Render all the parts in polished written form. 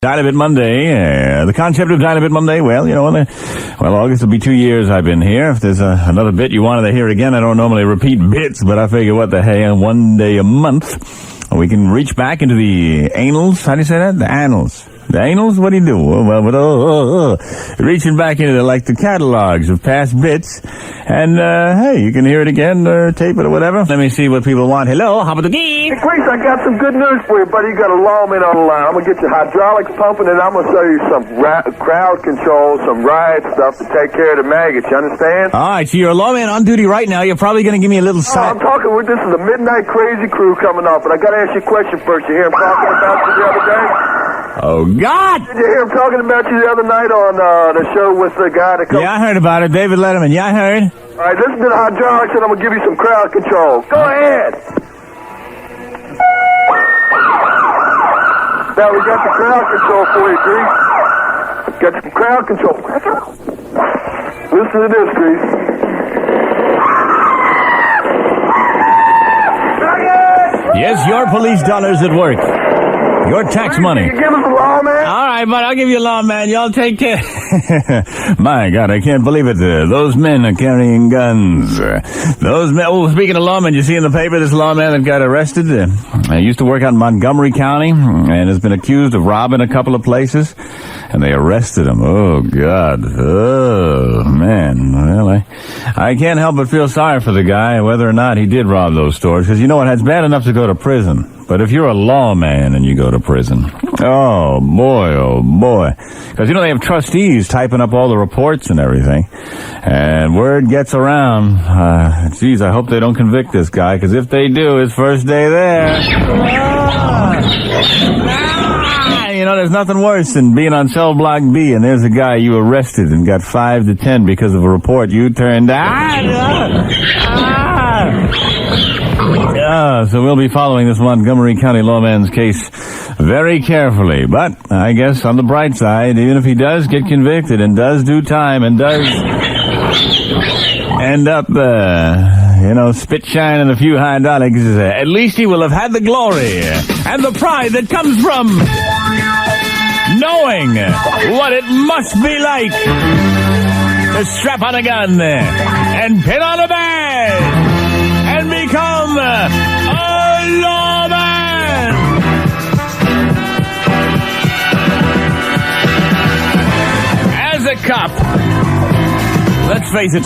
Dynamite Monday, the concept of Dynamite Monday, well, you know, August will be 2 years I've been here. If there's another bit you wanted to hear again, I don't normally repeat bits, but I figure what the hey, one day a month, we can reach back into the annals. How do you say that? The annals. The annals? What do you do? Reaching back into the catalogs of past bits. And, hey, you can hear it again or tape it or whatever. Let me see what people want. Hello, how about the geek? Hey, Grace, I got some good news for you, buddy. You got a lawman on the line. I'm going to get your hydraulics pumping, and I'm going to show you some crowd control, some riot stuff to take care of the maggots. You understand? All right, so you're a lawman on duty right now. You're probably going to give me a little I'm talking with this is a midnight crazy crew coming up, but I got to ask you a question first. You hear him talking about you the other day? Oh, God! Did you hear him talking about you the other night on the show with the guy that comes? Yeah, I heard about it. David Letterman. Yeah, I heard. All right, listen to the hydraulics, and I'm going to give you some crowd control. Go ahead. Now, we got the crowd control for you, Grease. Got some crowd control. Listen to this, Grease. Yes, your police dollars at work. Your tax money. Can you give us a lawman? All right, but I'll give you a lawman. Y'all take care. My God, I can't believe it. Those men are carrying guns. Those men. Oh, speaking of lawmen, you see in the paper this lawman that got arrested? He used to work out in Montgomery County and has been accused of robbing a couple of places. And they arrested him. Oh, God. Oh, man. Well, I can't help but feel sorry for the guy, whether or not he did rob those stores. Because you know what? It's bad enough to go to prison. But if you're a lawman and you go to prison, oh boy. Because, you know, they have trustees typing up all the reports and everything. And word gets around. Geez, I hope they don't convict this guy, because if they do, his first day there. You know, there's nothing worse than being on cell block B, and there's a guy you arrested and got 5 to 10 because of a report you turned down. So we'll be following this Montgomery County lawman's case very carefully. But I guess on the bright side, even if he does get convicted and does do time and does end up, spit shining a few hydraulics, at least he will have had the glory and the pride that comes from knowing what it must be like to strap on a gun and pin on a badge and become a lawman. As a cop, let's face it,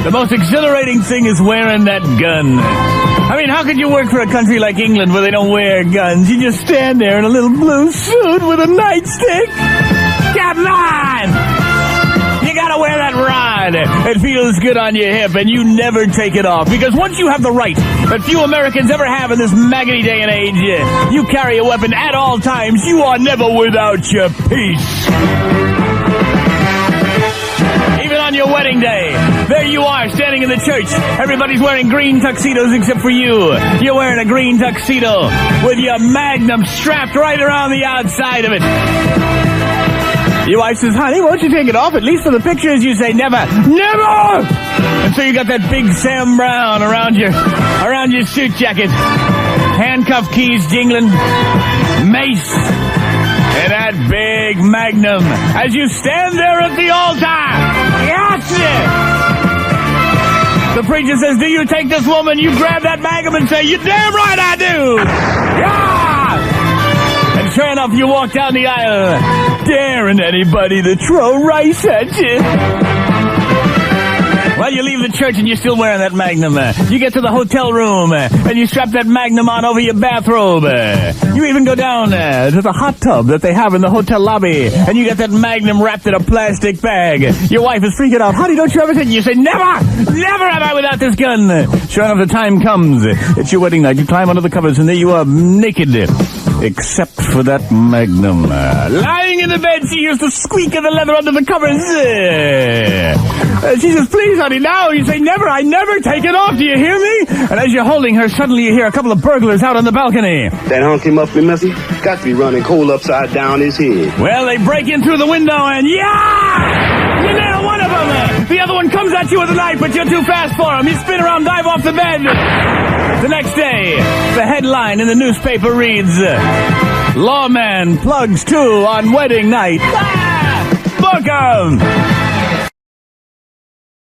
the most exhilarating thing is wearing that gun. I mean, how could you work for a country like England where they don't wear guns? You just stand there in a little blue suit with a nightstick. Come on! You gotta wear that rod. It feels good on your hip, and you never take it off. Because once you have the right that few Americans ever have in this maggoty day and age, you carry a weapon at all times. You are never without your peace. Even on your wedding day, there you are, standing in the church. Everybody's wearing green tuxedos except for you. You're wearing a green tuxedo with your magnum strapped right around the outside of it. Your wife says, honey, won't you take it off, at least for the pictures? You say, never, never! And so you got that big Sam Brown around your suit jacket. Handcuff keys jingling. Mace. And that big magnum as you stand there at the altar. Gotcha! The preacher says, do you take this woman? You grab that magnum and say, you're damn right I do! Yeah! And sure enough, you walk down the aisle, daring anybody to throw rice at you. Well, you leave the church and you're still wearing that magnum. You get to the hotel room and you strap that magnum on over your bathrobe. You even go down to the hot tub that they have in the hotel lobby and you get that magnum wrapped in a plastic bag. Your wife is freaking out. Honey, don't you ever take it? You say, never am I without this gun. Sure enough, the time comes. It's your wedding night. You climb under the covers and there you are, naked. Except for that magnum. Lying in the bed, she hears the squeak of the leather under the covers. She says, please, honey, now. You say, never, I never take it off. Do you hear me? And as you're holding her, suddenly you hear a couple of burglars out on the balcony. That hunky must be messy. Got to be running coal upside down his head. Well, they break in through the window and, yeah! You nail one of them. The other one comes at you with a knife, but you're too fast for him. You spin around, dive off the bed. The next day, the headline in the newspaper reads, Lawman plugs 2 on wedding night. Ah! Book 'em!